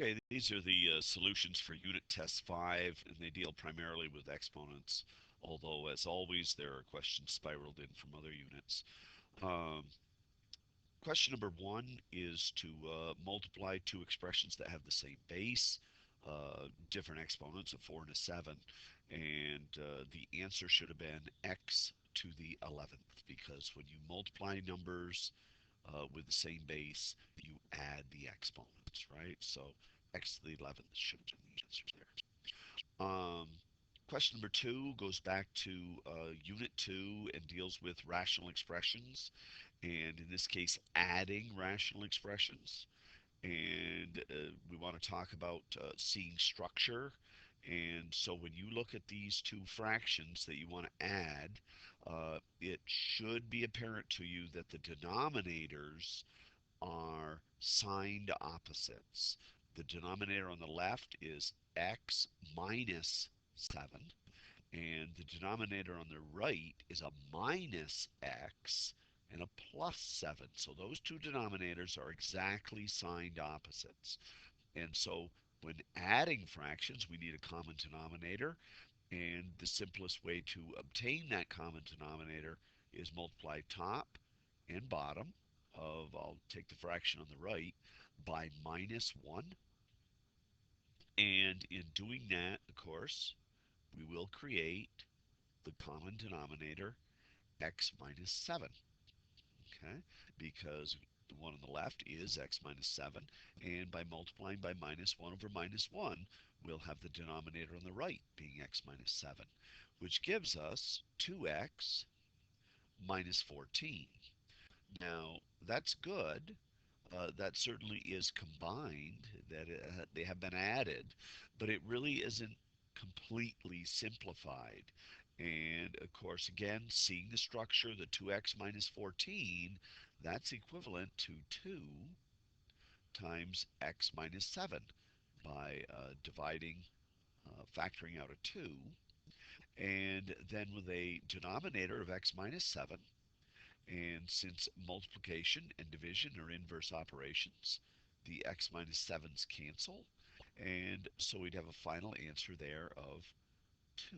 Okay, these are the solutions for Unit Test 5, and they deal primarily with exponents, although, as always, there are questions spiraled in from other units. Um, Question number 1 is to multiply two expressions that have the same base, different exponents, a 4 and a 7, and the answer should have been x to the 11th, because when you multiply numbers with the same base, you add the exponents, right? So x to the 11th should have been the answer there. Question number 2 goes back to Unit 2 and deals with rational expressions, and in this case, adding rational expressions. And we want to talk about seeing structure. And so when you look at these two fractions that you want to add, it should be apparent to you that the denominators are signed opposites. The denominator on the left is x minus 7, and the denominator on the right is a minus x and a plus 7. So those two denominators are exactly signed opposites. And so when adding fractions, we need a common denominator. And the simplest way to obtain that common denominator is multiply top and bottom of, I'll take the fraction on the right, by minus 1. And in doing that, of course, we will create the common denominator x minus 7, okay? Because the one on the left is x minus 7, and by multiplying by minus 1 over minus 1, we'll have the denominator on the right being x minus 7, which gives us 2x minus 14. Now, that's good. That certainly is combined, that they have been added, but it really isn't completely simplified. And of course, again, seeing the structure, the 2x minus 14, that's equivalent to 2 times x minus 7 by dividing, factoring out a 2. And then with a denominator of x minus 7, and since multiplication and division are inverse operations, the x minus 7's cancel. And so we'd have a final answer there of 2.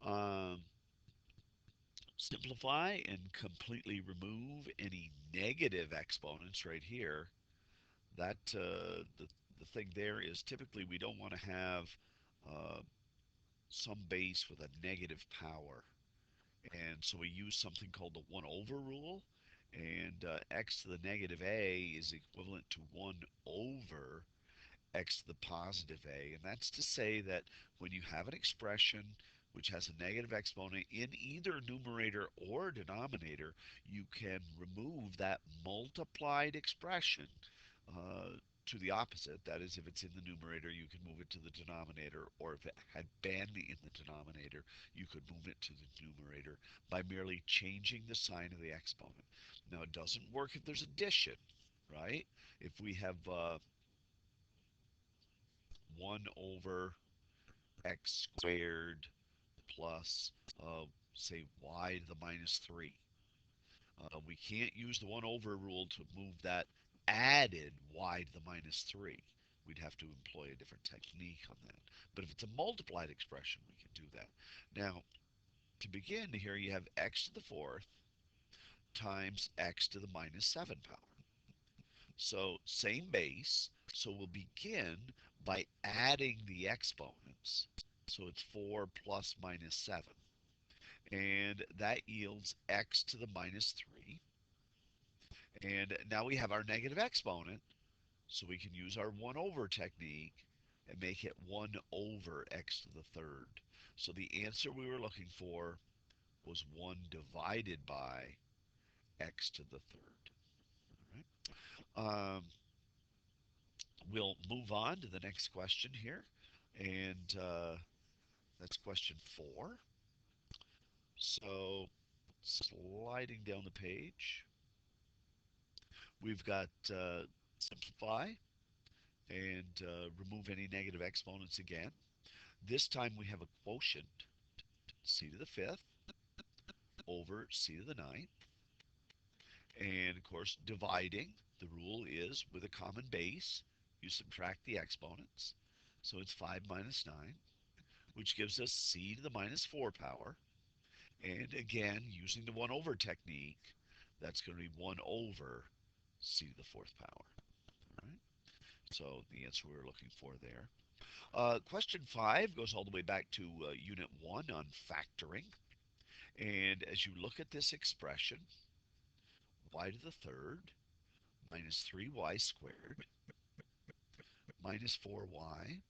All right. Simplify and completely remove any negative exponents right here. That the thing there is typically we don't want to have uh, some base with a negative power. And so we use something called the 1 over rule. And x to the negative a is equivalent to 1 over x to the positive a. And that's to say that when you have an expression which has a negative exponent in either numerator or denominator, you can remove that multiplied expression uh, to the opposite. That is, if it's in the numerator, you can move it to the denominator, or if it had been in the denominator, you could move it to the numerator by merely changing the sign of the exponent. Now, it doesn't work if there's addition, right? If we have 1 over x squared plus, say, y to the minus 3. We can't use the 1 over rule to move that added y to the minus 3. We'd have to employ a different technique on that. But if it's a multiplied expression, we can do that. Now, to begin here, you have x to the fourth times x to the minus 7 power. So same base. So we'll begin by adding the exponents. So it's 4 plus minus 7. And that yields x to the minus 3. And now we have our negative exponent. So we can use our 1 over technique and make it 1 over x to the third. So the answer we were looking for was 1 divided by x to the third. All right. We'll move on to the next question here. And that's question 4. So sliding down the page, we've got simplify and remove any negative exponents again. This time we have a quotient, c to the fifth over c to the ninth. And of course, dividing, the rule is with a common base, you subtract the exponents. So it's 5 minus 9, which gives us c to the minus 4 power. And again, using the 1 over technique, that's going to be 1 over c to the fourth power. All right? So the answer we were looking for there. Question 5 goes all the way back to Unit 1 on factoring. And as you look at this expression, y to the third minus 3y squared minus 4y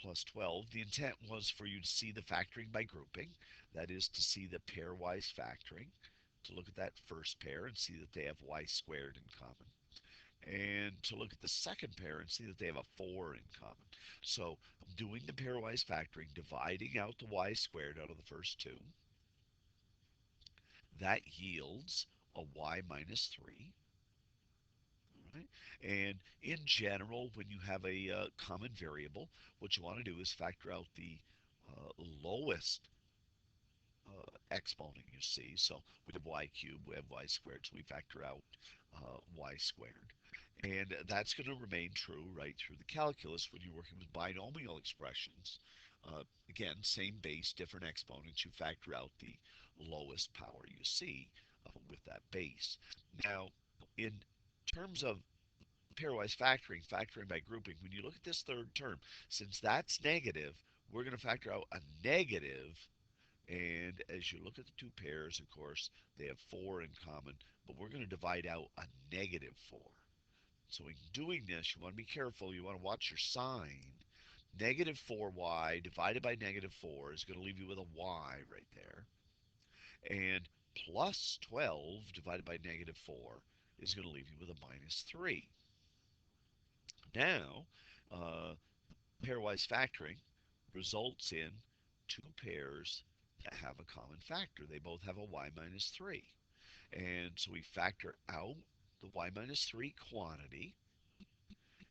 plus 12. The intent was for you to see the factoring by grouping. That is to see the pairwise factoring, to look at that first pair and see that they have y squared in common. And to look at the second pair and see that they have a 4 in common. So doing the pairwise factoring, dividing out the y squared out of the first two, that yields a y minus 3. Right? And in general, when you have a common variable, what you want to do is factor out the lowest exponent you see. So we have y cubed, we have y squared, so we factor out y squared. And that's going to remain true right through the calculus when you're working with binomial expressions. Again, same base, different exponents. You factor out the lowest power you see with that base. Now, in terms of pairwise factoring, factoring by grouping, when you look at this third term, since that's negative, we're going to factor out a negative. And as you look at the two pairs, of course, they have 4 in common, but we're going to divide out a negative 4. So in doing this, you want to be careful. You want to watch your sign. Negative 4y divided by negative 4 is going to leave you with a y right there. And plus 12 divided by negative 4 is going to leave you with a minus 3. Now, uh, pairwise factoring results in two pairs that have a common factor. They both have a y minus 3. And so we factor out the y minus 3 quantity,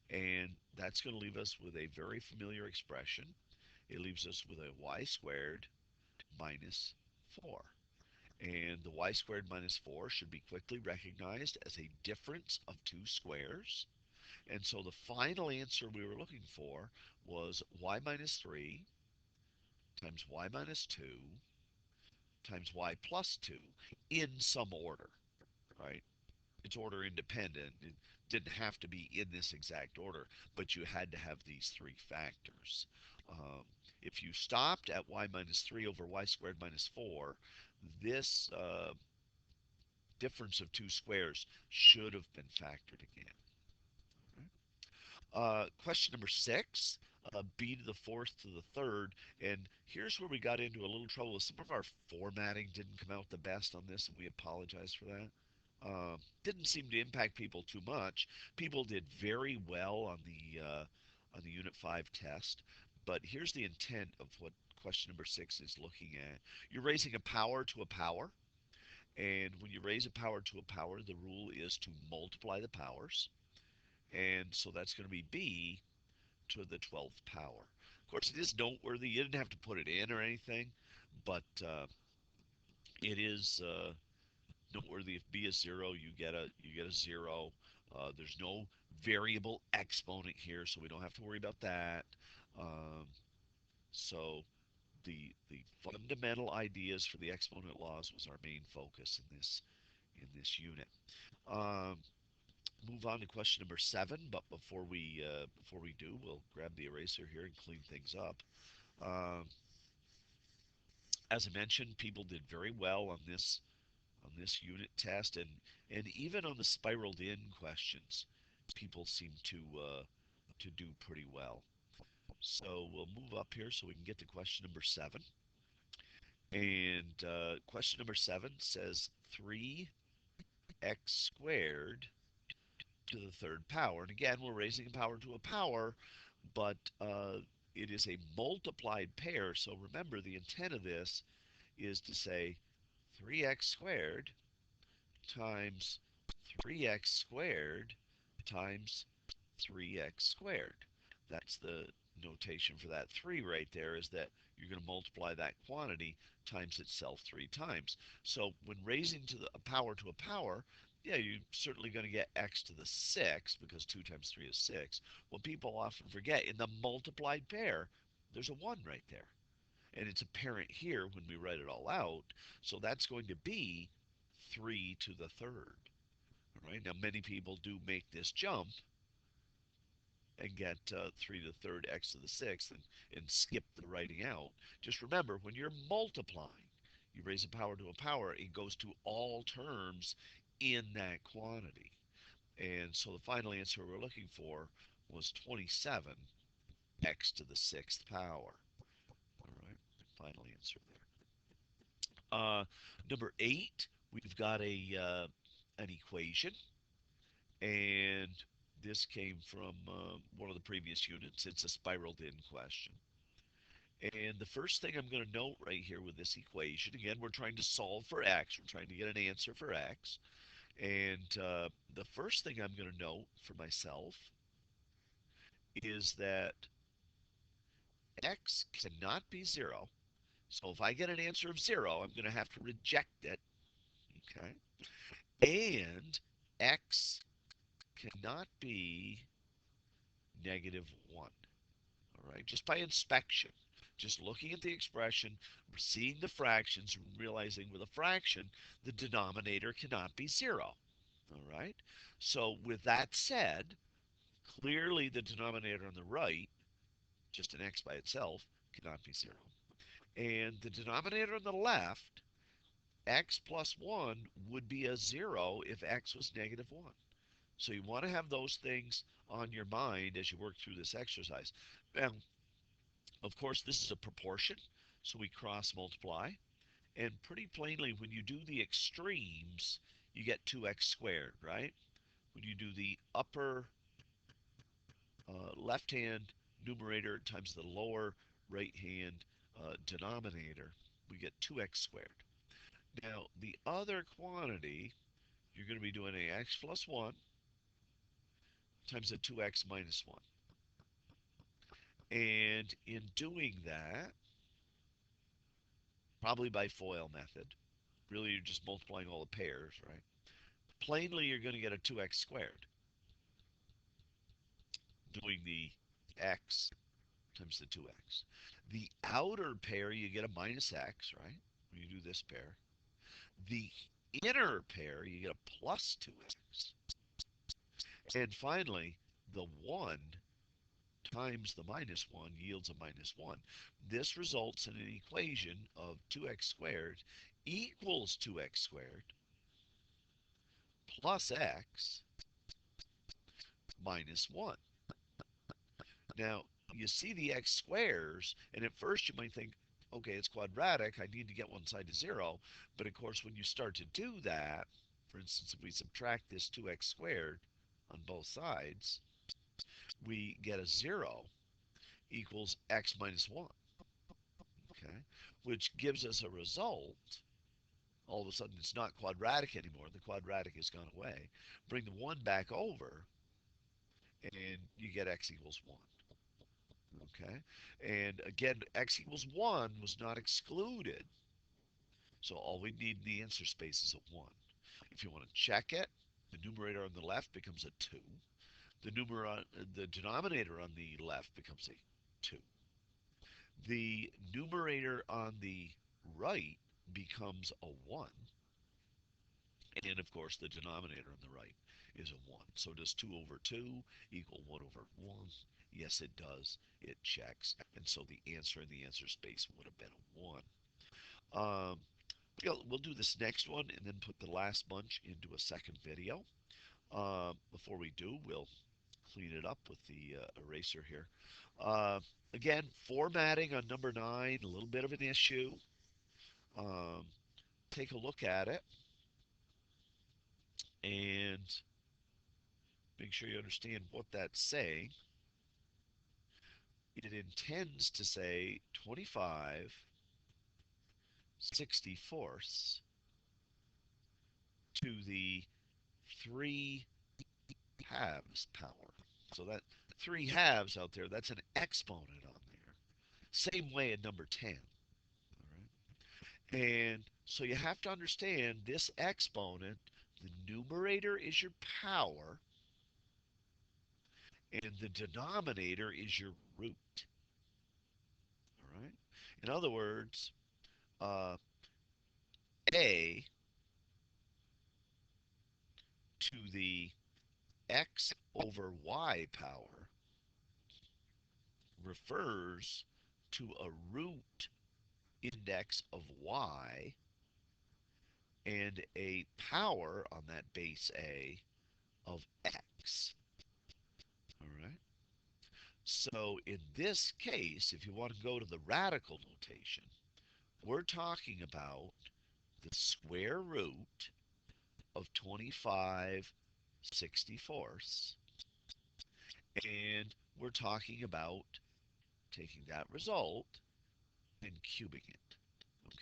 and that's going to leave us with a very familiar expression. It leaves us with a y squared minus 4. And the y squared minus 4 should be quickly recognized as a difference of two squares. And so the final answer we were looking for was y minus 3 times y minus 2 times y plus 2 in some order, right? It's order independent. It didn't have to be in this exact order, but you had to have these three factors. Um, if you stopped at y minus 3 over y squared minus 4, this difference of two squares should have been factored again. Question number 6, b to the fourth to the third. And here's where we got into a little trouble. Some of our formatting didn't come out the best on this, and we apologize for that. Didn't seem to impact people too much. People did very well on the Unit 5 test. But here's the intent of what question number 6 is looking at. You're raising a power to a power. And when you raise a power to a power, the rule is to multiply the powers. And so that's going to be b to the 12th power. Of course, it is noteworthy. You didn't have to put it in or anything, but it is noteworthy. If b is 0, you get a 0. There's no variable exponent here, so we don't have to worry about that. Um, so the fundamental ideas for the exponent laws was our main focus in this unit. Um, Move on to question number 7, but before we do, we'll grab the eraser here and clean things up. Um, as I mentioned, people did very well on this unit test, and even on the spiraled in questions, people seem to do pretty well. So we'll move up here so we can get to question number 7. And question number 7 says 3x squared to the third power. And again, we're raising a power to a power, but it is a multiplied pair. So remember, the intent of this is to say 3x squared times 3x squared times 3x squared. That's the notation for that 3 right there, is that you're going to multiply that quantity times itself 3 times. So when raising to a power to a power, yeah, you're certainly going to get x to the 6 because 2 times 3 is 6. What people often forget, in the multiplied pair, there's a 1 right there. And it's apparent here when we write it all out. So that's going to be 3 to the third. All right. Now, many people do make this jump and get 3 to the third x to the sixth and skip the writing out. Just remember, when you're multiplying, you raise a power to a power, it goes to all terms in that quantity. And so the final answer we're looking for was 27 x to the sixth power. All right, final answer there. Number 8, we've got an equation, and this came from one of the previous units. It's a spiraled in question. And the first thing I'm going to note right here with this equation, again, we're trying to solve for x. We're trying to get an answer for x. And the first thing I'm going to note for myself is that x cannot be 0. So if I get an answer of 0, I'm going to have to reject it. Okay. And x cannot be -1. All right, just by inspection, just looking at the expression, seeing the fractions, realizing with a fraction, the denominator cannot be 0. All right, so with that said, clearly the denominator on the right, just an x by itself, cannot be 0. And the denominator on the left, x plus 1, would be a 0 if x was -1. So you want to have those things on your mind as you work through this exercise. Now, of course, this is a proportion, so we cross multiply. And pretty plainly, when you do the extremes, you get 2x squared, right? When you do the upper left-hand numerator times the lower right-hand denominator, we get 2x squared. Now, the other quantity, you're going to be doing a x plus 1 times a 2x minus 1. And in doing that, probably by FOIL method, really you're just multiplying all the pairs, right? Plainly, you're going to get a 2x squared doing the x times the 2x. The outer pair, you get a minus x, right? When you do this pair. The inner pair, you get a plus 2x. And finally, the 1 times the minus 1 yields a minus 1. This results in an equation of 2x squared equals 2x squared plus x minus 1. Now, you see the x squares, and at first you might think, okay, it's quadratic, I need to get one side to 0. But of course, when you start to do that, for instance, if we subtract this 2x squared on both sides, we get a 0 equals x minus 1, okay? Which gives us a result. All of a sudden, it's not quadratic anymore. The quadratic has gone away. Bring the 1 back over, and you get x equals 1. Okay, and again, x equals 1 was not excluded, so all we need in the answer space is a 1. If you want to check it, the numerator on the left becomes a 2. The denominator on the left becomes a 2. The numerator on the right becomes a 1. And of course, the denominator on the right is a 1. So does 2 over 2 equal 1 over 1? Yes, it does. It checks. And so the answer in the answer space would have been a 1. Um, we'll do this next one and then put the last bunch into a second video. Before we do, we'll clean it up with the eraser here. Again, formatting on number 9, a little bit of an issue. Um, take a look at it and make sure you understand what that's saying. It intends to say 25/64 to the 3 halves power. So that 3 halves out there, that's an exponent on there. Same way in number 10. All right? And so you have to understand this exponent, the numerator is your power, and the denominator is your root. All right? In other words, uh, a to the x over y power refers to a root index of y and a power on that base a of x. All right. So in this case, if you want to go to the radical notation, we're talking about the square root of 25/64, and we're talking about taking that result and cubing it.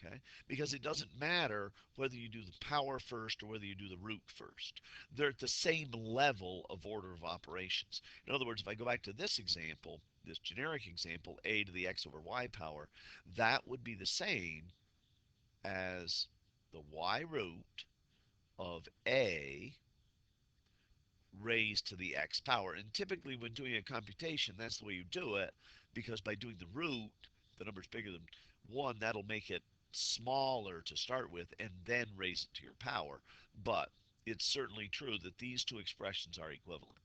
Okay? Because it doesn't matter whether you do the power first or whether you do the root first. They're at the same level of order of operations. In other words, if I go back to this example, this generic example, a to the x over y power, that would be the same as the y root of a raised to the x power. And typically when doing a computation, that's the way you do it, because by doing the root, the number's bigger than 1, that'll make it smaller to start with and then raise it to your power. But it's certainly true that these two expressions are equivalent.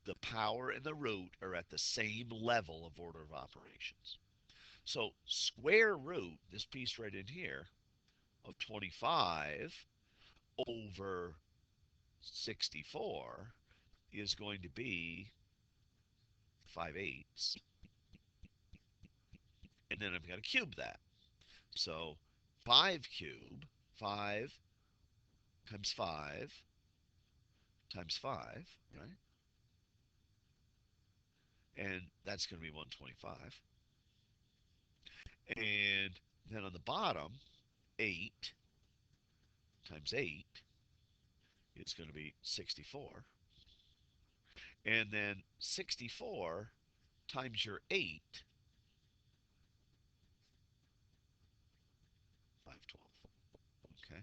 The power and the root are at the same level of order of operations. So square root, this piece right in here, of 25 over 64 is going to be 5/8, and then I've got to cube that. So 5 cube, 5 times 5 times 5, right? And that's going to be 125. And then on the bottom, 8 times 8 is going to be 64. And then 64 times your 8, 512. Okay.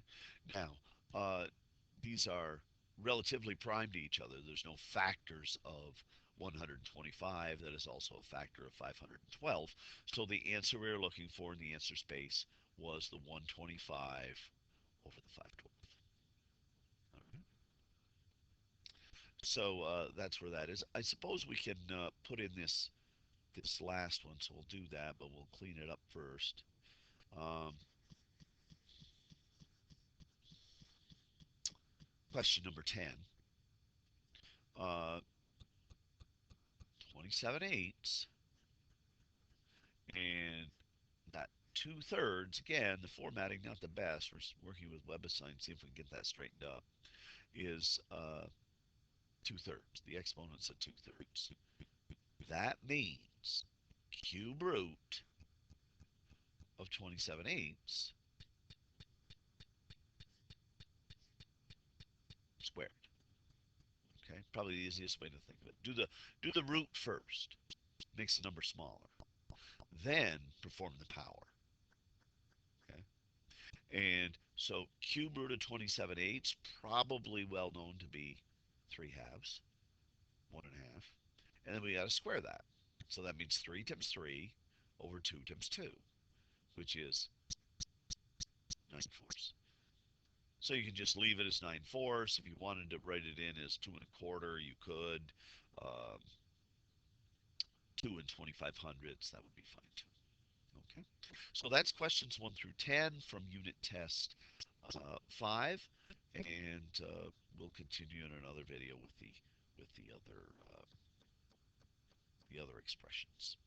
Now, these are relatively prime to each other. There's no factors of 125. That is also a factor of 512. So the answer we were looking for in the answer space was the 125 over the 512. All right. So that's where that is. I suppose we can put in this last one, so we'll do that, but we'll clean it up first. Um, Question number 10. Uh, 27/8 and that 2/3, again, the formatting not the best. We're working with WebAssign, see if we can get that straightened up. Is 2/3. The exponent's at 2/3. That means cube root of 27/8 squared. Okay, probably the easiest way to think of it. Do the root first. Makes the number smaller. Then perform the power. Okay, and so cube root of 27/8, probably well known to be 3/2, 1/2. And then we got to square that. So that means 3 times 3 over 2 times 2, which is 9/4. So you can just leave it as 9/4. If you wanted to write it in as 2 1/4, you could. Um, 2 and 25/100ths, that would be fine too. Okay. So that's questions 1 through 10 from unit test 5, and we'll continue in another video with the other expressions.